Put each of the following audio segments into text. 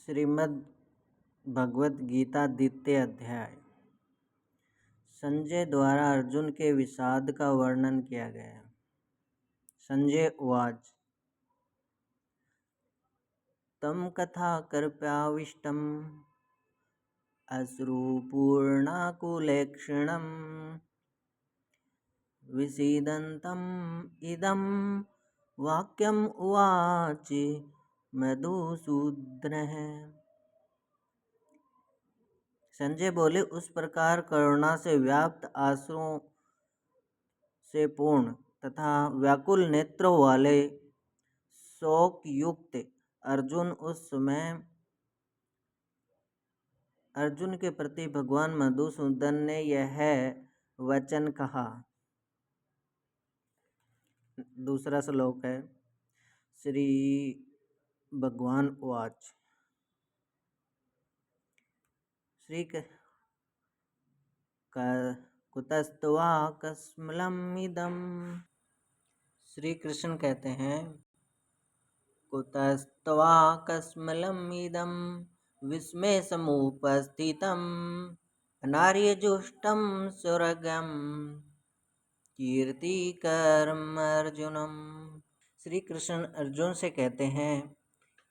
श्रीमद् भगवत गीता द्वितीय अध्याय। संजय द्वारा अर्जुन के विषाद का वर्णन किया गया है। संजय उवाच तम कथा कर्प्याविष्टम् अश्रुपूर्णाकुलेक्षणम् विषीदन्तम् इदं वाक्यम् उवाच मधुसूदनः। संजय बोले, उस प्रकार करुणा से व्याप्त आंसुओं से पूर्ण तथा व्याकुल नेत्रों वाले शोक युक्त अर्जुन उस समय अर्जुन के प्रति भगवान मधुसूदन ने यह वचन कहा। दूसरा श्लोक है। श्री भगवान उवाच श्री कुतस्त्वा कस्मलमिदम्। श्री कृष्ण कहते हैं, कुतस्त्वा कस्मलमिदम् विस्मय समुपस्थितम् नार्यजुष्टं सुरगं कीर्तिकरम् अर्जुनम्। श्री कृष्ण अर्जुन से कहते हैं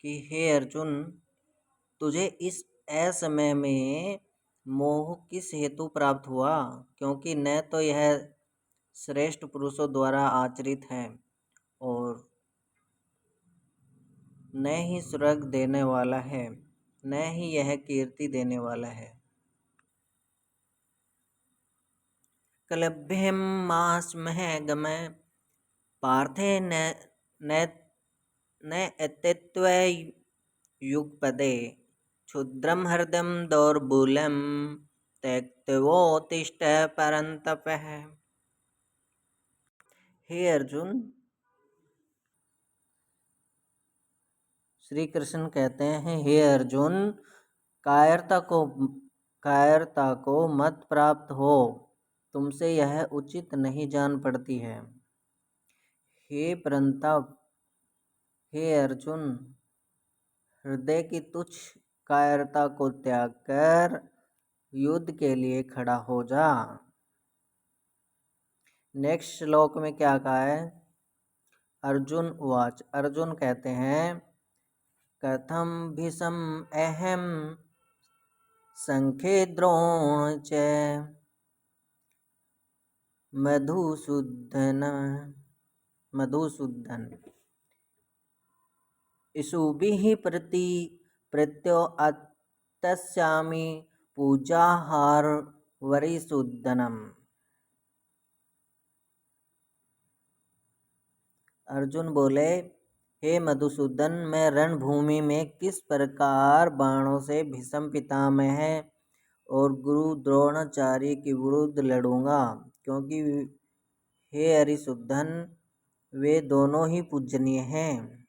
कि हे अर्जुन, तुझे इस असमय में मोह किस हेतु प्राप्त हुआ, क्योंकि न तो यह श्रेष्ठ पुरुषों द्वारा आचरित है और न ही स्वर्ग देने वाला है, न ही यह कीर्ति देने वाला है। कलभ्यं मास्महे गमय पार्थे न एतत्त्वै युगपदे क्षुद्रं हृदयं दौर्बल्यं त्यक्त्वोत्तिष्ठ परन्तप। हे अर्जुन, श्री कृष्ण कहते हैं, हे अर्जुन, कायरता को मत प्राप्त हो, तुमसे यह उचित नहीं जान पड़ती है। हे परंतप, हे अर्जुन, हृदय की तुच्छ कायरता को त्याग कर युद्ध के लिए खड़ा हो जा। नेक्स्ट श्लोक में क्या कहा है? अर्जुन उवाच, अर्जुन कहते हैं, कथम भीषम अहम संख्ये द्रोण च मधुसूदन इषुभिः प्रत्यो अतस्यामि पूजाहार वरिसूदनम्। अर्जुन बोले, हे मधुसूदन, मैं रणभूमि में किस प्रकार बाणों से भीष्म पितामह और गुरु द्रोणाचार्य के विरुद्ध लड़ूंगा, क्योंकि हे हरिसूदन, वे दोनों ही पूजनीय हैं।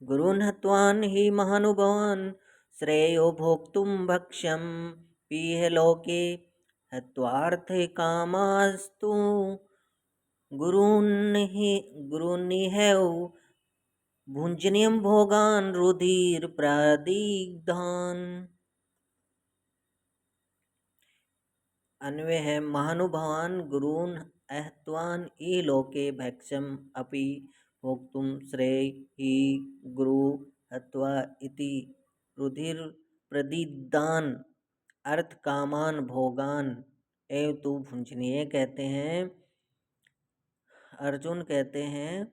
गुरून् हत्वान् हि महानुभावान् श्रेयो भोक्तुं भक्ष्यं पीह लोके हत्वार्थे कामास्तु गुरून्निहैव भुञ्जनीयं भोगान् रुधिर प्रदिग्धान्। अन्वय है, महानुभावान् गुरून् अहत्वान् इ लोके भक्ष्यम् अपि भोक्तुं श्रेय हि गुरु हत्वा इति रुधिर प्रदिग्धान् अर्थ कामान भोगान एवं तु भुंजनीय। कहते हैं, अर्जुन कहते हैं,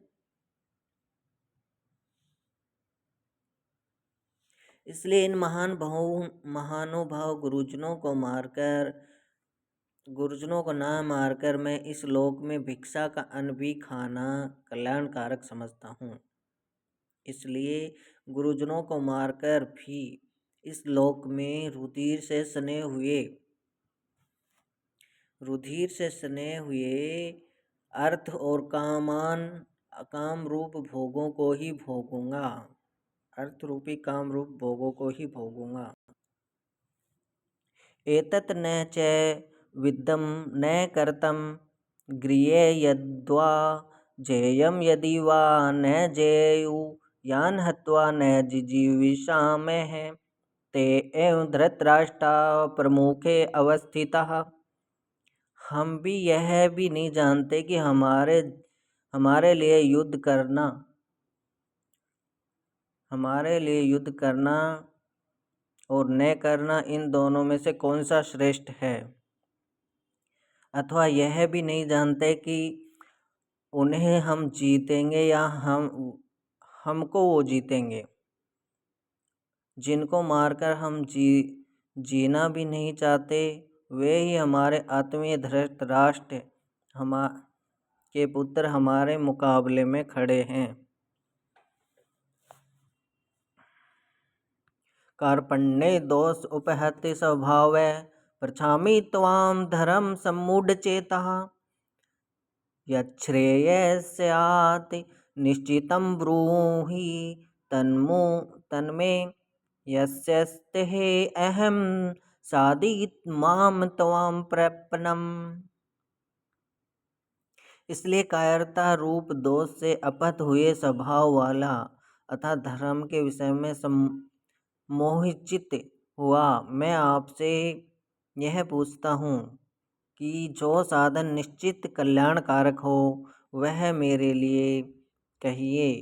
इसलिए इन महानुभाव गुरुजनों को ना मारकर मैं इस लोक में भिक्षा का अन्न भी खाना कल्याणकारक समझता हूँ। इसलिए गुरुजनों को मारकर भी इस लोक में रुधिर से सने हुए अर्थ और काम रूप भोगों को ही भोगूंगा। अर्थ रूपी काम रूप भोगों को ही भोगूंगा। एतत् न च विद्धं न कर्तं गृहे यद्वा जेयं यदि वा न जेयु यान् हत्वा न जिजीविषामः ते एव धृतराष्ट्र प्रमुखे अवस्थितः। हम भी यह भी नहीं जानते कि हमारे लिए युद्ध करना और न करना इन दोनों में से कौन सा श्रेष्ठ है, अथवा यह भी नहीं जानते कि उन्हें हम जीतेंगे या हमको वो जीतेंगे। जिनको मारकर हम जीना भी नहीं चाहते, वे ही हमारे आत्मीय धृतराष्ट्र के पुत्र हमारे मुकाबले में खड़े हैं। कार्पण्ये दोष उपहति स्वभावः पृच्छामि त्वां धर्म सम्मूढ़चेतः। यच्छ्रेयः स्यात् निश्चितं ब्रूहि तन्मे यस्यस्तेह अहं साधित माम त्वां प्रपन्नम्। इसलिए कायरता रूप दोष से अपहत हुए स्वभाव वाला अर्थात धर्म के विषय में मोहित हुआ मैं आपसे यह पूछता हूँ कि जो साधन निश्चित कल्याणकारक हो वह मेरे लिए कहिए,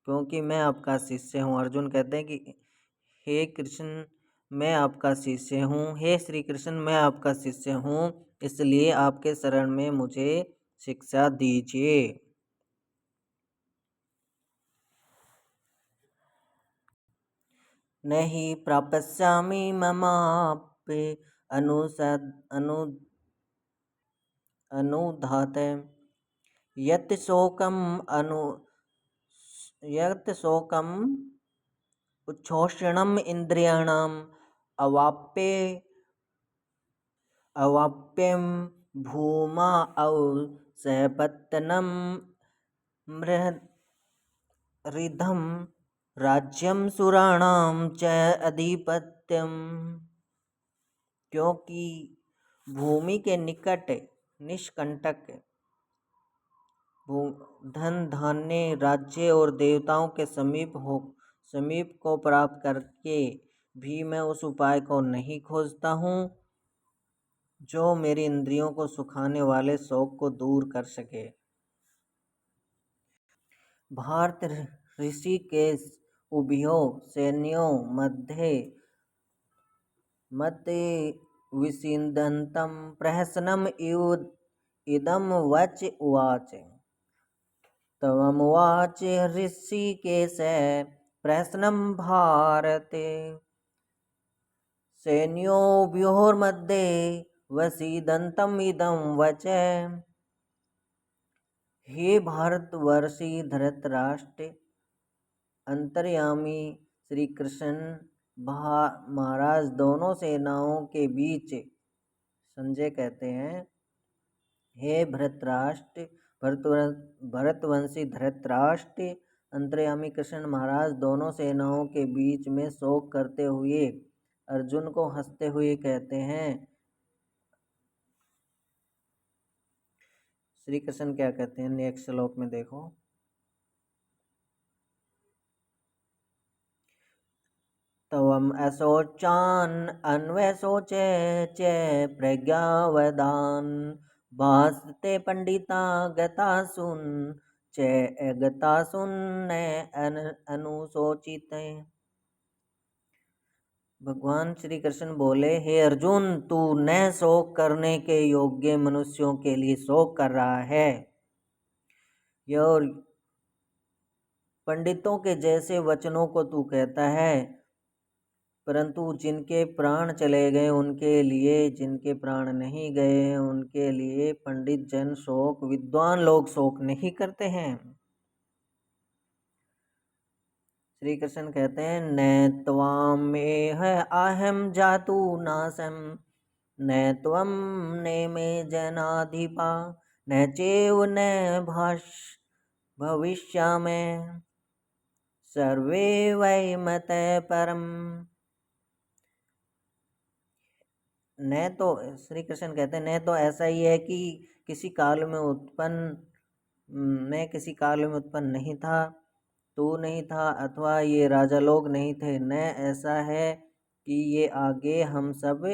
क्योंकि मैं आपका शिष्य हूँ। अर्जुन कहते हैं कि हे कृष्ण मैं आपका शिष्य हूँ, हे श्री कृष्ण मैं आपका शिष्य हूँ, इसलिए आपके शरण में मुझे शिक्षा दीजिए। नहीं प्राप्स्यामि ममाप्य अनुधात यत् शोकम् उच्छोषणम् इंद्रियाणाम् अवाप्यं भूमा औ सहपत्तनम् मृधम राज्यम सुराणाम च अधिपत्यम। क्योंकि भूमि के निकट निष्कंटक धन धान्य राज्य और देवताओं के समीप को प्राप्त करके भी मैं उस उपाय को नहीं खोजता हूँ जो मेरी इंद्रियों को सुखाने वाले शोक को दूर कर सके। भारत ऋषिकेश उभयों सैन्यों मध्य विसिदन्तं प्रहसनम् इदं वच उवाच। तवमुवाच ऋषिकेश प्रहसनं भारते सैन्योभयोर्मध्ये वसीदन्तम् इदं वच। हे भारतवर्षी धृतराष्ट्र, अंतर्यामी श्री कृष्ण महाराज दोनों सेनाओं के बीच संजय कहते हैं, हे भरतवंशी धृतराष्ट्र, अंतर्यामी कृष्ण महाराज दोनों सेनाओं के बीच में शोक करते हुए अर्जुन को हंसते हुए कहते हैं। श्री कृष्ण क्या कहते हैं नेक्स्ट श्लोक में देखो। तवम अशोचान अन्वेषोच च प्रज्ञावदान भासते पंडिता गतासुन च अगतासुन न अनुशोचित। भगवान श्री कृष्ण बोले, हे अर्जुन तू न शोक करने के योग्य मनुष्यों के लिए शोक कर रहा है। और पंडितों के जैसे वचनों को तू कहता है, परंतु जिनके प्राण चले गए उनके लिए, जिनके प्राण नहीं गए उनके लिए पंडित जन शोक, विद्वान लोग शोक नहीं करते हैं। श्री कृष्ण कहते हैं, न त्वामेह अहम जातु नासम न त्वं नेमे जनाधिपा न चैव न भविष्यामि सर्वे वै मतः परम। श्री कृष्ण कहते हैं, न तो ऐसा ही है कि किसी काल में उत्पन्न मैं किसी काल में उत्पन्न नहीं था, तू नहीं था अथवा ये राजा लोग नहीं थे, न ऐसा है कि ये आगे हम सब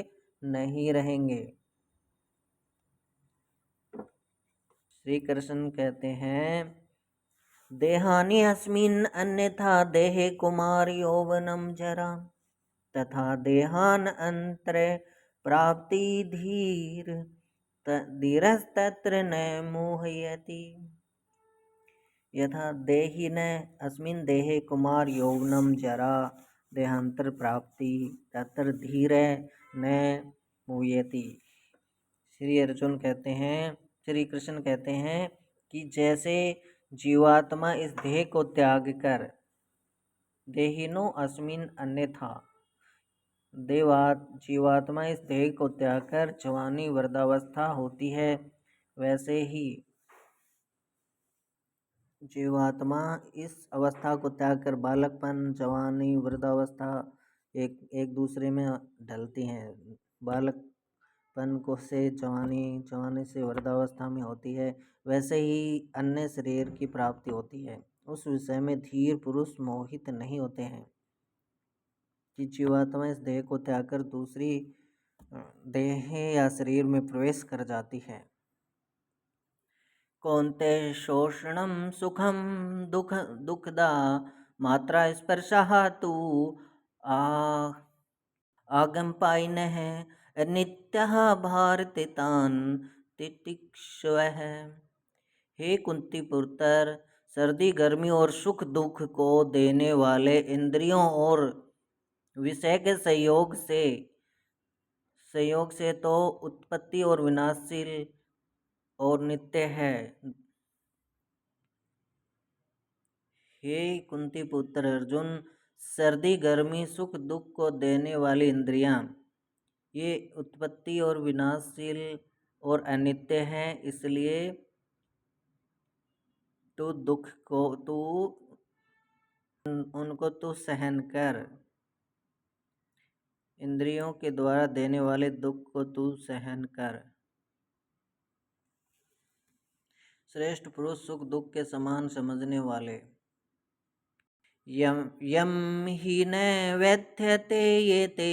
नहीं रहेंगे। श्री कृष्ण कहते हैं, देहानि अस्मिन् अन्यथा देहे कुमार यौवनम जरा तथा देहान अंतरे प्राप्ति धीरस्तत्र न मोहयति। यथा देहिन अस्मिन् देहे कुमार यौवनम जरा देहांतर प्राप्ति तत्र धीर न मोहयति। श्री कृष्ण कहते हैं कि जैसे जीवात्मा इस देह को त्याग कर देहिनो अस्मिन अन्यथा जीवात्मा इस देह को त्याग कर जवानी वृद्धावस्था होती है, वैसे ही जीवात्मा इस अवस्था को त्याग कर बालकपन, जवानी, वृद्धावस्था एक दूसरे में ढलती हैं। बालकपन को से जवानी से वृद्धावस्था में होती है, वैसे ही अन्य शरीर की प्राप्ति होती है। उस विषय में धीर पुरुष मोहित नहीं होते हैं कि जीवात्मा इस देह को त्याग कर दूसरी देह या शरीर में प्रवेश कर जाती है। कौन्तेय शोषणम सुखम दुखदा मात्रा स्पर्शः तु आगम्पायिनः नित्यः भारतितान् तितिक्षवः। हे कुंती पुत्र, सर्दी गर्मी और सुख दुख को देने वाले इंद्रियों और विषय के संयोग से तो उत्पत्ति और विनाशशील और नित्य है। हे कुंती पुत्र अर्जुन, सर्दी गर्मी सुख दुख को देने वाली इंद्रियां ये उत्पत्ति और विनाशशील और अनित्य हैं, इसलिए उनको तू सहन कर। इंद्रियों के द्वारा देने वाले दुख को तू सहन कर। श्रेष्ठ पुरुष सुख दुख के समान समझने वाले। यम ही न व्यथ्यते ये ते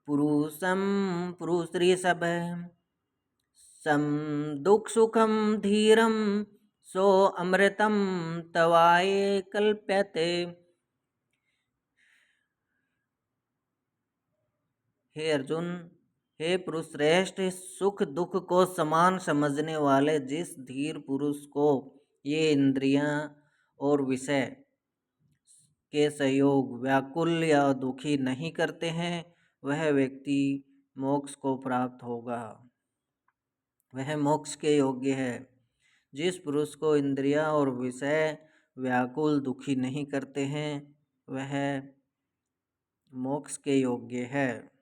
पुरुषम पुरुषऋषभ सम दुख सुखम धीरम सो अमृतम तवाये कल्प्यते। हे अर्जुन, हे पुरुष श्रेष्ठ, सुख दुख को समान समझने वाले जिस धीर पुरुष को ये इंद्रियां और विषय के सहयोग व्याकुल या दुखी नहीं करते हैं, वह व्यक्ति मोक्ष को प्राप्त होगा, वह मोक्ष के योग्य है। जिस पुरुष को इंद्रियां और विषय व्याकुल दुखी नहीं करते हैं, वह मोक्ष के योग्य है।